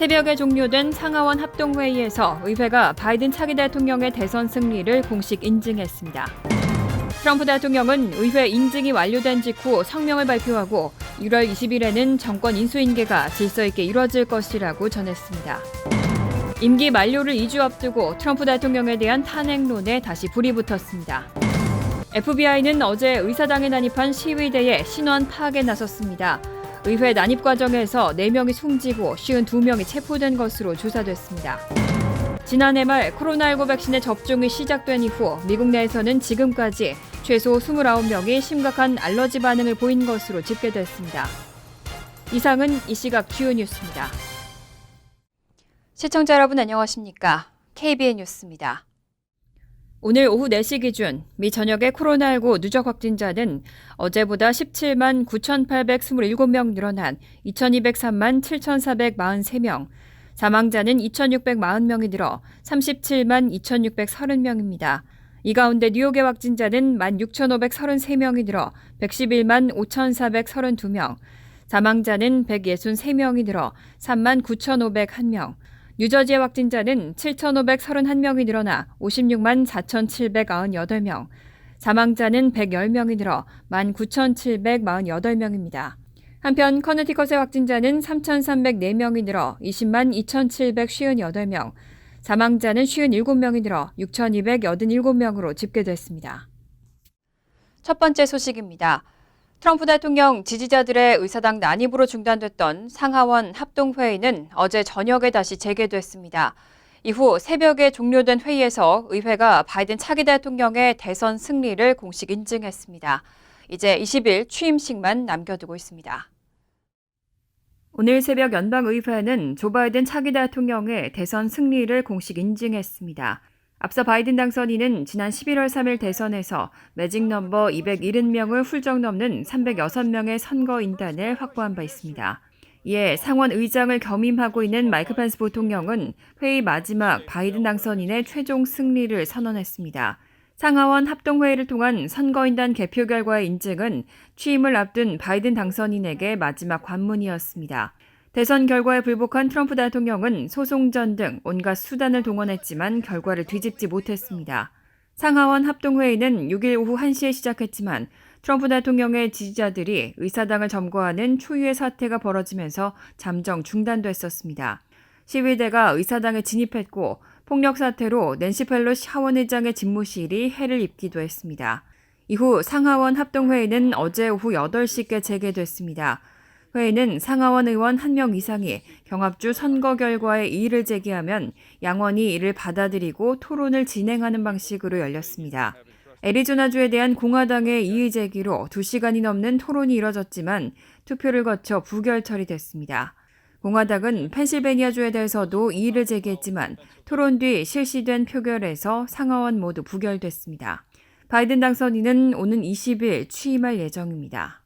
새벽에 종료된 상하원 합동회의에서 의회가 바이든 차기 대통령의 대선 승리를 공식 인증했습니다. 트럼프 대통령은 의회 인증이 완료된 직후 성명을 발표하고 1월 20일에는 정권 인수인계가 질서 있게 이뤄질 것이라고 전했습니다. 임기 만료를 2주 앞두고 트럼프 대통령에 대한 탄핵론에 다시 불이 붙었습니다. FBI는 어제 의사당에 난입한 시위대의 신원 파악에 나섰습니다. 의회 난입 과정에서 4명이 숨지고 52명이 체포된 것으로 조사됐습니다. 지난해 말 코로나19 백신의 접종이 시작된 이후 미국 내에서는 지금까지 최소 29명이 심각한 알러지 반응을 보인 것으로 집계됐습니다. 이상은 이 시각 주요 뉴스입니다. 시청자 여러분 안녕하십니까? KBN 뉴스입니다. 오늘 오후 4시 기준 미 전역의 코로나19 누적 확진자는 어제보다 17만 9,827명 늘어난 2,203만 7,443명, 사망자는 2,640명이 늘어 37만 2,630명입니다. 이 가운데 뉴욕의 확진자는 16,533명이 늘어 111만 5,432명, 사망자는 163명이 늘어 3만 9,501명, 뉴저지의 확진자는 7,531명이 늘어나 56만 4,798명, 사망자는 110명이 늘어 19,748명입니다. 한편 커네티컷의 확진자는 3,304명이 늘어 20만 2,758명, 사망자는 57명이 늘어 6,287명으로 집계됐습니다. 첫 번째 소식입니다. 트럼프 대통령 지지자들의 의사당 난입으로 중단됐던 상하원 합동회의는 어제 저녁에 다시 재개됐습니다. 이후 새벽에 종료된 회의에서 의회가 바이든 차기 대통령의 대선 승리를 공식 인증했습니다. 이제 20일 취임식만 남겨두고 있습니다. 오늘 새벽 연방의회는 조 바이든 차기 대통령의 대선 승리를 공식 인증했습니다. 앞서 바이든 당선인은 지난 11월 3일 대선에서 매직 넘버 270명을 훌쩍 넘는 306명의 선거인단을 확보한 바 있습니다. 이에 상원 의장을 겸임하고 있는 마이크 펜스 부통령은 회의 마지막 바이든 당선인의 최종 승리를 선언했습니다. 상하원 합동회의를 통한 선거인단 개표 결과의 인증은 취임을 앞둔 바이든 당선인에게 마지막 관문이었습니다. 대선 결과에 불복한 트럼프 대통령은 소송전 등 온갖 수단을 동원했지만 결과를 뒤집지 못했습니다. 상하원 합동회의는 6일 오후 1시에 시작했지만 트럼프 대통령의 지지자들이 의사당을 점거하는 초유의 사태가 벌어지면서 잠정 중단됐었습니다. 시위대가 의사당에 진입했고 폭력 사태로 낸시 펠로시 하원의장의 집무실이 해를 입기도 했습니다. 이후 상하원 합동회의는 어제 오후 8시께 재개됐습니다. 회의는 상하원 의원 1명 이상이 경합주 선거 결과에 이의를 제기하면 양원이 이를 받아들이고 토론을 진행하는 방식으로 열렸습니다. 애리조나주에 대한 공화당의 이의 제기로 2시간이 넘는 토론이 이뤄졌지만 투표를 거쳐 부결 처리됐습니다. 공화당은 펜실베니아주에 대해서도 이의를 제기했지만 토론 뒤 실시된 표결에서 상하원 모두 부결됐습니다. 바이든 당선인은 오는 20일 취임할 예정입니다.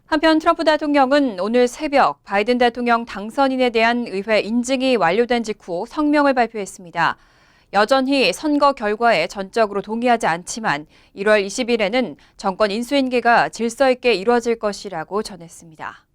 한편 트럼프 대통령은 오늘 새벽 바이든 대통령 당선인에 대한 의회 인증이 완료된 직후 성명을 발표했습니다. 여전히 선거 결과에 전적으로 동의하지 않지만 1월 20일에는 정권 인수인계가 질서 있게 이루어질 것이라고 전했습니다.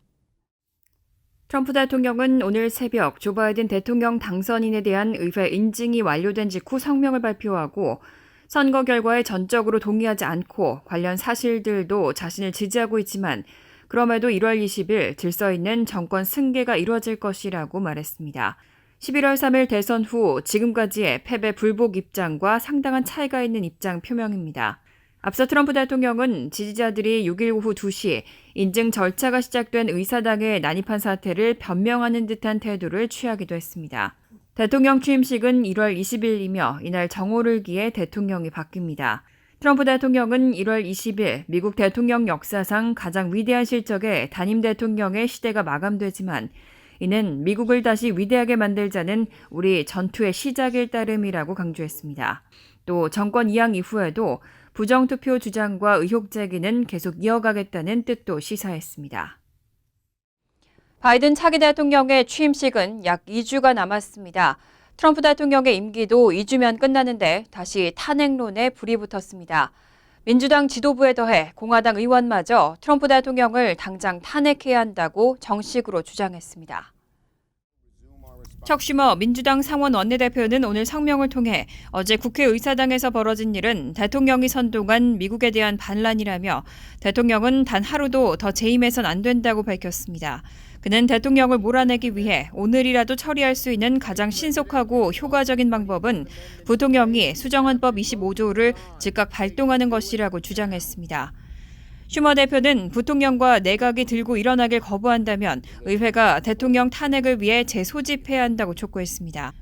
트럼프 대통령은 오늘 새벽 조 바이든 대통령 당선인에 대한 의회 인증이 완료된 직후 성명을 발표하고 선거 결과에 전적으로 동의하지 않고 관련 사실들도 자신을 지지하고 있지만 그럼에도 1월 20일 질서 있는 정권 승계가 이루어질 것이라고 말했습니다. 11월 3일 대선 후 지금까지의 패배 불복 입장과 상당한 차이가 있는 입장 표명입니다. 앞서 트럼프 대통령은 지지자들이 6일 오후 2시 인증 절차가 시작된 의사당에 난입한 사태를 변명하는 듯한 태도를 취하기도 했습니다. 대통령 취임식은 1월 20일이며 이날 정오를 기해 대통령이 바뀝니다. 트럼프 대통령은 1월 20일 미국 대통령 역사상 가장 위대한 실적의 단임 대통령의 시대가 마감되지만 이는 미국을 다시 위대하게 만들자는 우리 전투의 시작일 따름이라고 강조했습니다. 또 정권 이양 이후에도 부정투표 주장과 의혹 제기는 계속 이어가겠다는 뜻도 시사했습니다. 바이든 차기 대통령의 취임식은 약 2주가 남았습니다. 트럼프 대통령의 임기도 2주면 끝나는데 다시 탄핵론에 불이 붙었습니다. 민주당 지도부에 더해 공화당 의원마저 트럼프 대통령을 당장 탄핵해야 한다고 정식으로 주장했습니다. 척 슈머 민주당 상원 원내대표는 오늘 성명을 통해 어제 국회의사당에서 벌어진 일은 대통령이 선동한 미국에 대한 반란이라며 대통령은 단 하루도 더 재임해선 안 된다고 밝혔습니다. 그는 대통령을 몰아내기 위해 오늘이라도 처리할 수 있는 가장 신속하고 효과적인 방법은 부통령이 수정헌법 25조를 즉각 발동하는 것이라고 주장했습니다. 슈머 대표는 부통령과 내각이 들고 일어나길 거부한다면 의회가 대통령 탄핵을 위해 재소집해야 한다고 촉구했습니다.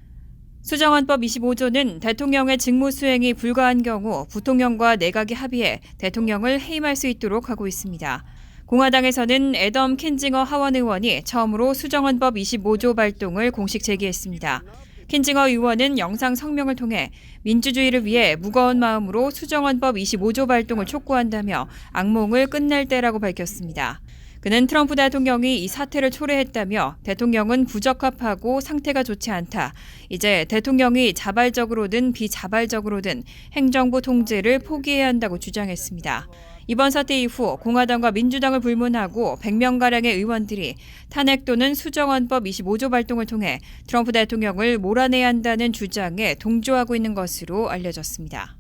수정헌법 25조는 대통령의 직무 수행이 불가한 경우 부통령과 내각이 합의해 대통령을 해임할 수 있도록 하고 있습니다. 공화당에서는 애덤 킨징어 하원 의원이 처음으로 수정헌법 25조 발동을 공식 제기했습니다. 킨징어 의원은 영상 성명을 통해 민주주의를 위해 무거운 마음으로 수정헌법 25조 발동을 촉구한다며 악몽을 끝낼 때라고 밝혔습니다. 그는 트럼프 대통령이 이 사태를 초래했다며 대통령은 부적합하고 상태가 좋지 않다. 이제 대통령이 자발적으로든 비자발적으로든 행정부 통제를 포기해야 한다고 주장했습니다. 이번 사태 이후 공화당과 민주당을 불문하고 100명가량의 의원들이 탄핵 또는 수정헌법 25조 발동을 통해 트럼프 대통령을 몰아내야 한다는 주장에 동조하고 있는 것으로 알려졌습니다.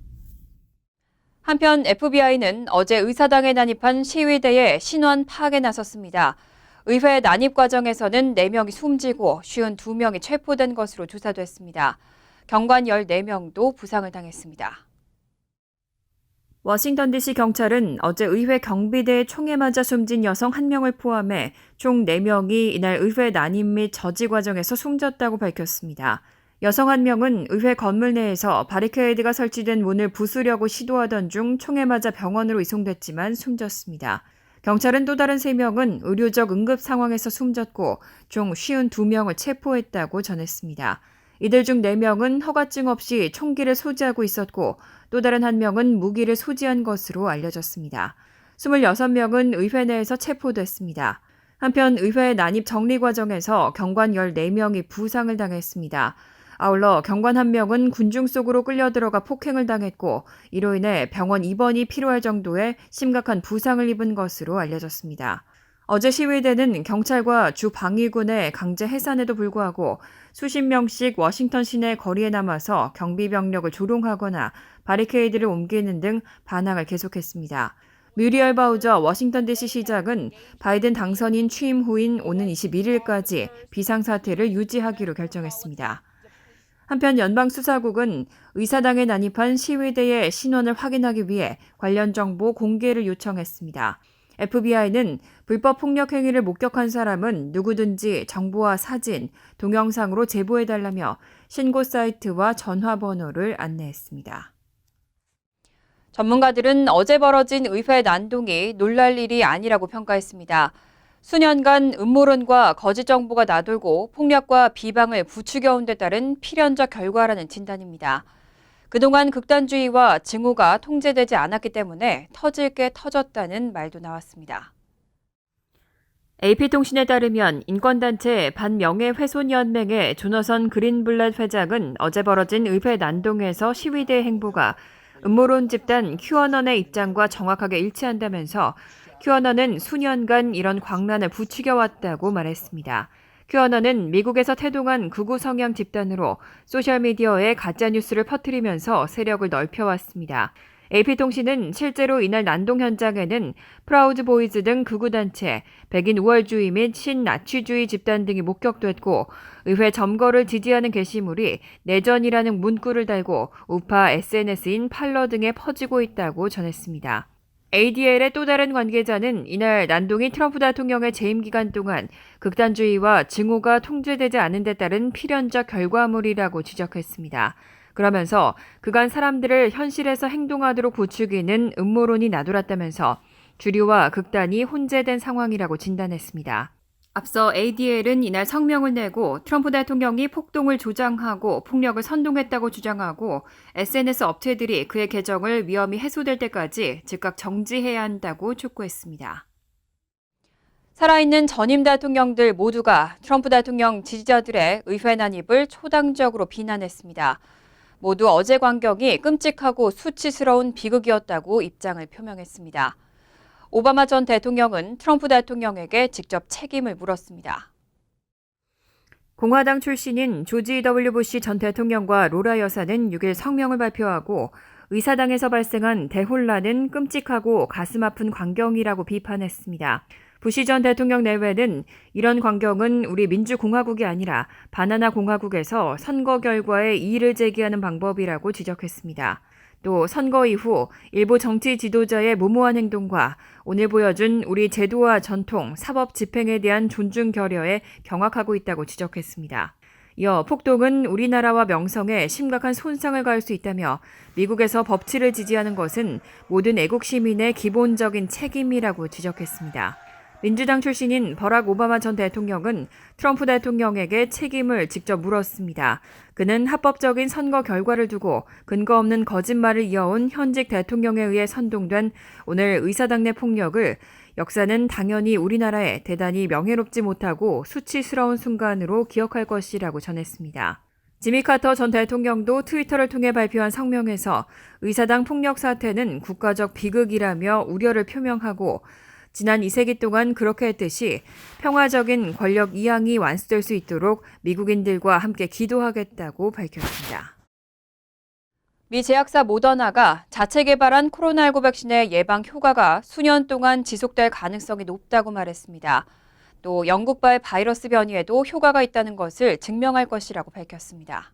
한편 FBI는 어제 의사당에 난입한 시위대의 신원 파악에 나섰습니다. 의회 난입 과정에서는 4명이 숨지고 52명이 체포된 것으로 조사됐습니다. 경관 14명도 부상을 당했습니다. 워싱턴 DC 경찰은 어제 의회 경비대의 총에 맞아 숨진 여성 1명을 포함해 총 4명이 이날 의회 난입 및 저지 과정에서 숨졌다고 밝혔습니다. 여성 1명은 의회 건물 내에서 바리케이드가 설치된 문을 부수려고 시도하던 중 총에 맞아 병원으로 이송됐지만 숨졌습니다. 경찰은 또 다른 3명은 의료적 응급 상황에서 숨졌고 총 52명을 체포했다고 전했습니다. 이들 중 4명은 허가증 없이 총기를 소지하고 있었고 또 다른 1명은 무기를 소지한 것으로 알려졌습니다. 26명은 의회 내에서 체포됐습니다. 한편 의회 난입 정리 과정에서 경관 14명이 부상을 당했습니다. 아울러 경관 1명은 군중 속으로 끌려 들어가 폭행을 당했고 이로 인해 병원 입원이 필요할 정도의 심각한 부상을 입은 것으로 알려졌습니다. 어제 시위대는 경찰과 주 방위군의 강제 해산에도 불구하고 수십 명씩 워싱턴 시내 거리에 남아서 경비 병력을 조롱하거나 바리케이드를 옮기는 등 반항을 계속했습니다. 뮤리얼 바우저 워싱턴 DC 시장은 바이든 당선인 취임 후인 오는 21일까지 비상사태를 유지하기로 결정했습니다. 한편 연방수사국은 의사당에 난입한 시위대의 신원을 확인하기 위해 관련 정보 공개를 요청했습니다. FBI는 불법 폭력 행위를 목격한 사람은 누구든지 정보와 사진, 동영상으로 제보해달라며 신고 사이트와 전화번호를 안내했습니다. 전문가들은 어제 벌어진 의회 난동이 놀랄 일이 아니라고 평가했습니다. 수년간 음모론과 거짓 정보가 나돌고 폭력과 비방을 부추겨온 데 따른 필연적 결과라는 진단입니다. 그동안 극단주의와 증오가 통제되지 않았기 때문에 터질 게 터졌다는 말도 나왔습니다. AP통신에 따르면 인권단체 반명예훼손연맹의 조너선 그린블렛 회장은 어제 벌어진 의회 난동에서 시위대 행보가 음모론 집단 QAnon의 입장과 정확하게 일치한다면서 QAnon은 수년간 이런 광란을 부추겨왔다고 말했습니다. QAnon은 미국에서 태동한 극우 성향 집단으로 소셜미디어에 가짜뉴스를 퍼뜨리면서 세력을 넓혀왔습니다. AP통신은 실제로 이날 난동 현장에는 프라우드 보이즈 등 극우단체, 백인 우월주의 및 신나치주의 집단 등이 목격됐고 의회 점거를 지지하는 게시물이 내전이라는 문구를 달고 우파 SNS인 팔러 등에 퍼지고 있다고 전했습니다. ADL의 또 다른 관계자는 이날 난동이 트럼프 대통령의 재임 기간 동안 극단주의와 증오가 통제되지 않은 데 따른 필연적 결과물이라고 지적했습니다. 그러면서 그간 사람들을 현실에서 행동하도록 부추기는 음모론이 나돌았다면서 주류와 극단이 혼재된 상황이라고 진단했습니다. 앞서 ADL은 이날 성명을 내고 트럼프 대통령이 폭동을 조장하고 폭력을 선동했다고 주장하고 SNS 업체들이 그의 계정을 위험이 해소될 때까지 즉각 정지해야 한다고 촉구했습니다. 살아있는 전임 대통령들 모두가 트럼프 대통령 지지자들의 의회 난입을 초당적으로 비난했습니다. 모두 어제 광경이 끔찍하고 수치스러운 비극이었다고 입장을 표명했습니다. 오바마 전 대통령은 트럼프 대통령에게 직접 책임을 물었습니다. 공화당 출신인 조지 W. 부시 전 대통령과 로라 여사는 6일 성명을 발표하고 의사당에서 발생한 대혼란은 끔찍하고 가슴 아픈 광경이라고 비판했습니다. 부시 전 대통령 내외는 이런 광경은 우리 민주공화국이 아니라 바나나 공화국에서 선거 결과에 이의를 제기하는 방법이라고 지적했습니다. 또 선거 이후 일부 정치 지도자의 무모한 행동과 오늘 보여준 우리 제도와 전통, 사법 집행에 대한 존중 결여에 경악하고 있다고 지적했습니다. 이어 폭동은 우리나라와 명성에 심각한 손상을 가할 수 있다며 미국에서 법치를 지지하는 것은 모든 애국 시민의 기본적인 책임이라고 지적했습니다. 민주당 출신인 버락 오바마 전 대통령은 트럼프 대통령에게 책임을 직접 물었습니다. 그는 합법적인 선거 결과를 두고 근거 없는 거짓말을 이어온 현직 대통령에 의해 선동된 오늘 의사당 내 폭력을 역사는 당연히 우리나라에 대단히 명예롭지 못하고 수치스러운 순간으로 기억할 것이라고 전했습니다. 지미 카터 전 대통령도 트위터를 통해 발표한 성명에서 의사당 폭력 사태는 국가적 비극이라며 우려를 표명하고 지난 2세기 동안 그렇게 했듯이 평화적인 권력 이양이 완수될 수 있도록 미국인들과 함께 기도하겠다고 밝혔습니다. 미 제약사 모더나가 자체 개발한 코로나19 백신의 예방 효과가 수년 동안 지속될 가능성이 높다고 말했습니다. 또 영국발 바이러스 변이에도 효과가 있다는 것을 증명할 것이라고 밝혔습니다.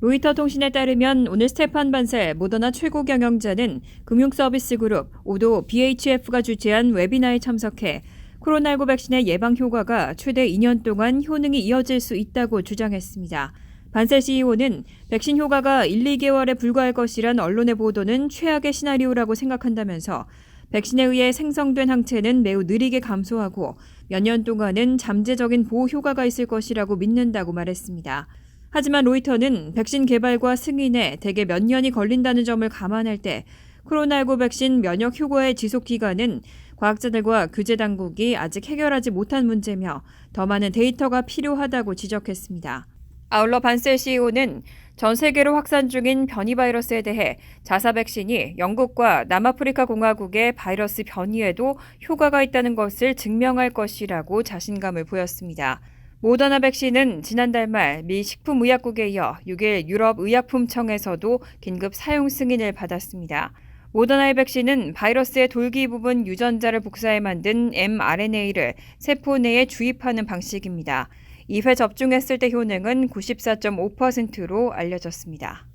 로이터 통신에 따르면 오늘 스테판 반셀 모더나 최고 경영자는 금융서비스 그룹 오도 BHF가 주최한 웨비나에 참석해 코로나19 백신의 예방 효과가 최대 2년 동안 효능이 이어질 수 있다고 주장했습니다. 반셀 CEO는 백신 효과가 1, 2개월에 불과할 것이란 언론의 보도는 최악의 시나리오라고 생각한다면서 백신에 의해 생성된 항체는 매우 느리게 감소하고 몇 년 동안은 잠재적인 보호 효과가 있을 것이라고 믿는다고 말했습니다. 하지만 로이터는 백신 개발과 승인에 대개 몇 년이 걸린다는 점을 감안할 때 코로나19 백신 면역 효과의 지속 기간은 과학자들과 규제 당국이 아직 해결하지 못한 문제며 더 많은 데이터가 필요하다고 지적했습니다. 아울러 반셀 CEO는 전 세계로 확산 중인 변이 바이러스에 대해 자사 백신이 영국과 남아프리카 공화국의 바이러스 변이에도 효과가 있다는 것을 증명할 것이라고 자신감을 보였습니다. 모더나 백신은 지난달 말 미 식품의약국에 이어 6일 유럽의약품청에서도 긴급 사용 승인을 받았습니다. 모더나의 백신은 바이러스의 돌기 부분 유전자를 복사해 만든 mRNA를 세포 내에 주입하는 방식입니다. 2회 접종했을 때 효능은 94.5%로 알려졌습니다.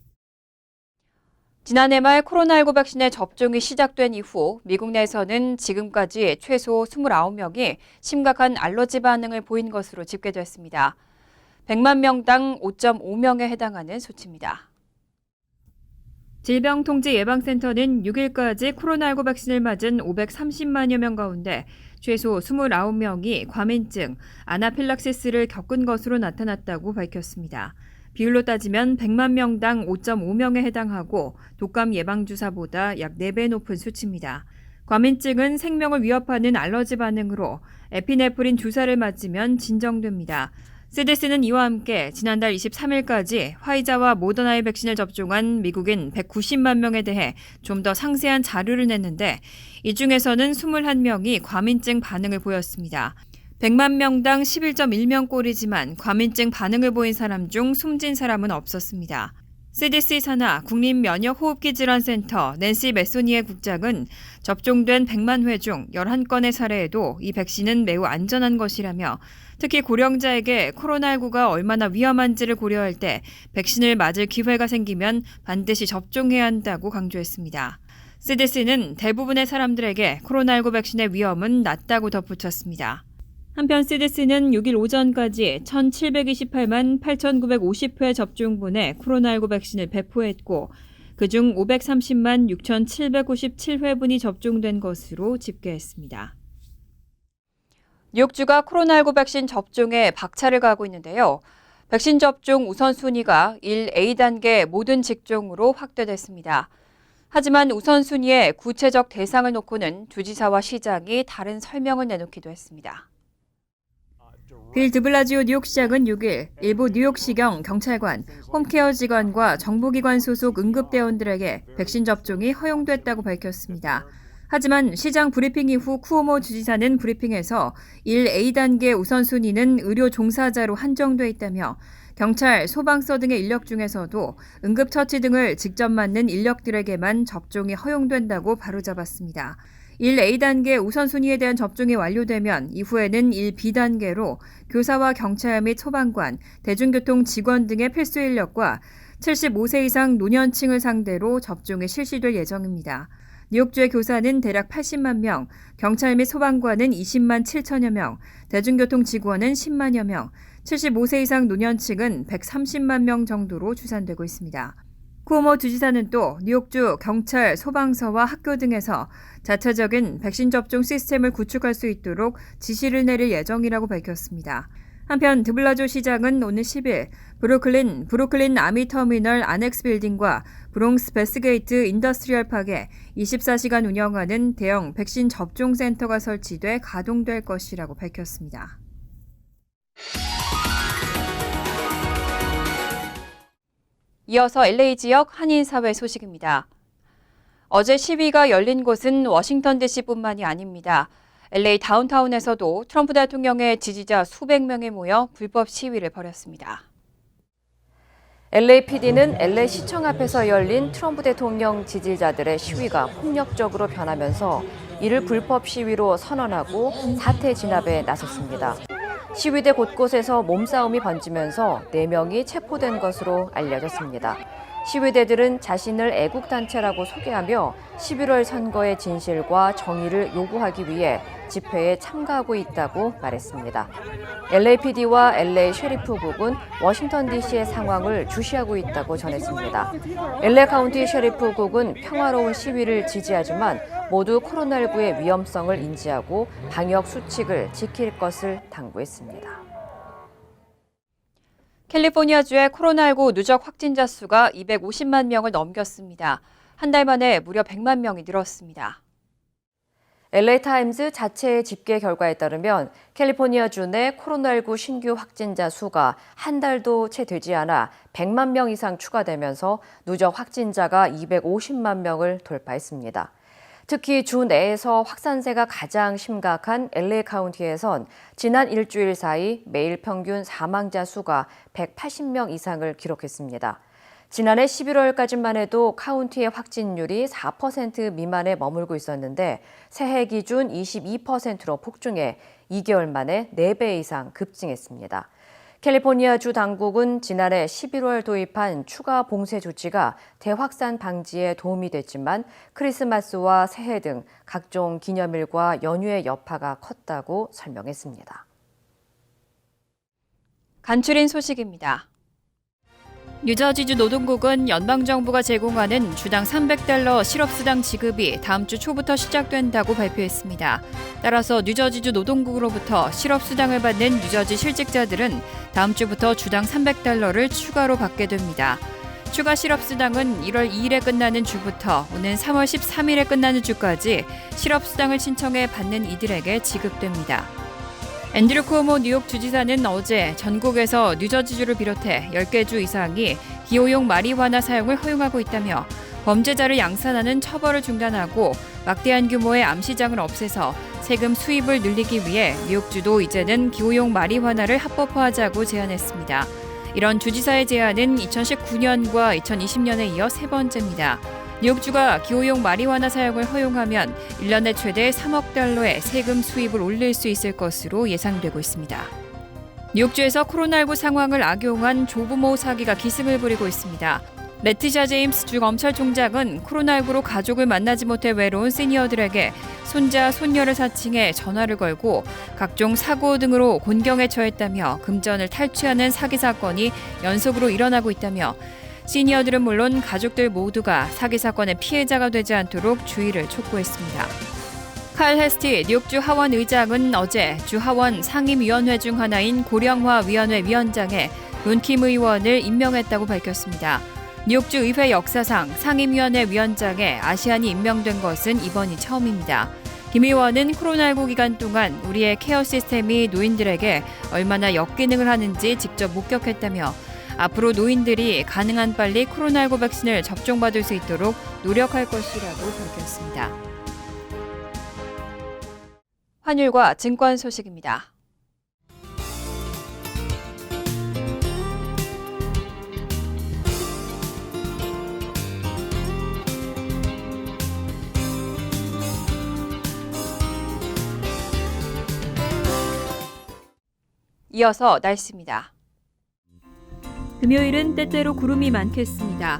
지난해 말 코로나19 백신의 접종이 시작된 이후 미국 내에서는 지금까지 최소 29명이 심각한 알러지 반응을 보인 것으로 집계됐습니다. 100만 명당 5.5명에 해당하는 수치입니다. 질병통제예방센터는 6일까지 코로나19 백신을 맞은 530만여 명 가운데 최소 29명이 과민증, 아나필락시스를 겪은 것으로 나타났다고 밝혔습니다. 비율로 따지면 100만 명당 5.5명에 해당하고 독감 예방주사보다 약 4배 높은 수치입니다. 과민증은 생명을 위협하는 알러지 반응으로 에피네프린 주사를 맞으면 진정됩니다. CDC는 이와 함께 지난달 23일까지 화이자와 모더나의 백신을 접종한 미국인 190만 명에 대해 좀 더 상세한 자료를 냈는데 이 중에서는 21명이 과민증 반응을 보였습니다. 100만 명당 11.1명꼴이지만 과민증 반응을 보인 사람 중 숨진 사람은 없었습니다. CDC 산하 국립면역호흡기질환센터 낸시 메소니의 국장은 접종된 100만 회 중 11건의 사례에도 이 백신은 매우 안전한 것이라며 특히 고령자에게 코로나19가 얼마나 위험한지를 고려할 때 백신을 맞을 기회가 생기면 반드시 접종해야 한다고 강조했습니다. CDC는 대부분의 사람들에게 코로나19 백신의 위험은 낮다고 덧붙였습니다. 한편 CDC는 6일 오전까지 1,728만 8,950회 접종분의 코로나19 백신을 배포했고 그중 530만 6,797회분이 접종된 것으로 집계했습니다. 뉴욕주가 코로나19 백신 접종에 박차를 가하고 있는데요. 백신 접종 우선순위가 1A 단계 모든 직종으로 확대됐습니다. 하지만 우선순위의 구체적 대상을 놓고는 주지사와 시장이 다른 설명을 내놓기도 했습니다. 빌 드블라지오 뉴욕시장은 6일 일부 뉴욕시경 경찰관, 홈케어 직원과 정부기관 소속 응급대원들에게 백신 접종이 허용됐다고 밝혔습니다. 하지만 시장 브리핑 이후 쿠오모 주지사는 브리핑에서 1A 단계 우선순위는 의료 종사자로 한정돼 있다며 경찰, 소방서 등의 인력 중에서도 응급처치 등을 직접 맡는 인력들에게만 접종이 허용된다고 바로잡았습니다. 1A 단계 우선순위에 대한 접종이 완료되면 이후에는 1B 단계로 교사와 경찰 및 소방관, 대중교통 직원 등의 필수 인력과 75세 이상 노년층을 상대로 접종이 실시될 예정입니다. 뉴욕주의 교사는 대략 80만 명, 경찰 및 소방관은 20만 7천여 명, 대중교통 직원은 10만여 명, 75세 이상 노년층은 130만 명 정도로 추산되고 있습니다. 쿠오모 주지사는 또 뉴욕주 경찰, 소방서와 학교 등에서 자체적인 백신 접종 시스템을 구축할 수 있도록 지시를 내릴 예정이라고 밝혔습니다. 한편 드블라조 시장은 오늘 10일 브루클린 아미터미널 아넥스 빌딩과 브롱스 베스게이트 인더스트리얼 팍에 24시간 운영하는 대형 백신 접종 센터가 설치돼 가동될 것이라고 밝혔습니다. 이어서 LA 지역 한인사회 소식입니다. 어제 시위가 열린 곳은 워싱턴 DC뿐만이 아닙니다. LA 다운타운에서도 트럼프 대통령의 지지자 수백 명이 모여 불법 시위를 벌였습니다. LAPD는 LA 시청 앞에서 열린 트럼프 대통령 지지자들의 시위가 폭력적으로 변하면서 이를 불법 시위로 선언하고 사태 진압에 나섰습니다. 시위대 곳곳에서 몸싸움이 번지면서 4명이 체포된 것으로 알려졌습니다. 시위대들은 자신을 애국단체라고 소개하며 11월 선거의 진실과 정의를 요구하기 위해 집회에 참가하고 있다고 말했습니다. LAPD와 LA 셰리프국은 워싱턴 DC의 상황을 주시하고 있다고 전했습니다. LA 카운티 셰리프국은 평화로운 시위를 지지하지만 모두 코로나19의 위험성을 인지하고 방역 수칙을 지킬 것을 당부했습니다. 캘리포니아주의 코로나19 누적 확진자 수가 250만 명을 넘겼습니다. 한 달 만에 무려 100만 명이 늘었습니다. LA타임즈 자체의 집계 결과에 따르면 캘리포니아주 내 코로나19 신규 확진자 수가 한 달도 채 되지 않아 100만 명 이상 추가되면서 누적 확진자가 250만 명을 돌파했습니다. 특히 주 내에서 확산세가 가장 심각한 LA 카운티에선 지난 일주일 사이 매일 평균 사망자 수가 180명 이상을 기록했습니다. 지난해 11월까지만 해도 카운티의 확진율이 4% 미만에 머물고 있었는데 새해 기준 22%로 폭증해 2개월 만에 4배 이상 급증했습니다. 캘리포니아주 당국은 지난해 11월 도입한 추가 봉쇄 조치가 대확산 방지에 도움이 됐지만 크리스마스와 새해 등 각종 기념일과 연휴의 여파가 컸다고 설명했습니다. 간추린 소식입니다. 뉴저지주 노동국은 연방정부가 제공하는 주당 $300 실업수당 지급이 다음 주 초부터 시작된다고 발표했습니다. 따라서 뉴저지주 노동국으로부터 실업수당을 받는 뉴저지 실직자들은 다음 주부터 주당 $300를 추가로 받게 됩니다. 추가 실업수당은 1월 2일에 끝나는 주부터 오는 3월 13일에 끝나는 주까지 실업수당을 신청해 받는 이들에게 지급됩니다. 앤드류 쿠오모 뉴욕 주지사는 어제 전국에서 뉴저지주를 비롯해 10개 주 이상이 기호용 마리화나 사용을 허용하고 있다며 범죄자를 양산하는 처벌을 중단하고 막대한 규모의 암시장을 없애서 세금 수입을 늘리기 위해 뉴욕주도 이제는 기호용 마리화나를 합법화하자고 제안했습니다. 이런 주지사의 제안은 2019년과 2020년에 이어 세 번째입니다. 뉴욕주가 기호용 마리화나 사용을 허용하면 1년에 최대 $3억 세금 수입을 올릴 수 있을 것으로 예상되고 있습니다. 뉴욕주에서 코로나19 상황을 악용한 조부모 사기가 기승을 부리고 있습니다. 레티샤 제임스 주 검찰총장은 코로나19로 가족을 만나지 못해 외로운 시니어들에게 손자, 손녀를 사칭해 전화를 걸고 각종 사고 등으로 곤경에 처했다며 금전을 탈취하는 사기 사건이 연속으로 일어나고 있다며 시니어들은 물론 가족들 모두가 사기 사건의 피해자가 되지 않도록 주의를 촉구했습니다. 칼 헤스티 뉴욕주 하원 의장은 어제 주 하원 상임위원회 중 하나인 고령화위원회 위원장에 론킴 의원을 임명했다고 밝혔습니다. 뉴욕주 의회 역사상 상임위원회 위원장에 아시안이 임명된 것은 이번이 처음입니다. 김 의원은 코로나19 기간 동안 우리의 케어 시스템이 노인들에게 얼마나 역기능을 하는지 직접 목격했다며 앞으로 노인들이 가능한 빨리 코로나19 백신을 접종받을 수 있도록 노력할 것이라고 밝혔습니다. 환율과 증권 소식입니다. 이어서 날씨입니다. 금요일은 때때로 구름이 많겠습니다.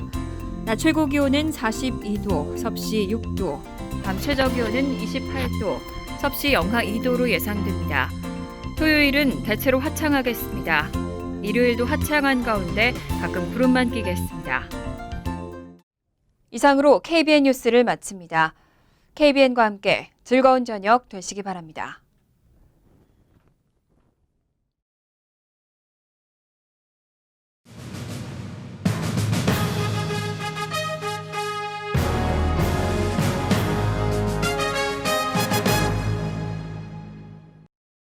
낮 최고 기온은 42도, 섭씨 6도, 밤 최저 기온은 28도, 섭씨 영하 2도로 예상됩니다. 토요일은 대체로 화창하겠습니다. 일요일도 화창한 가운데 가끔 구름만 끼겠습니다. 이상으로 KBN 뉴스를 마칩니다. KBN과 함께 즐거운 저녁 되시기 바랍니다.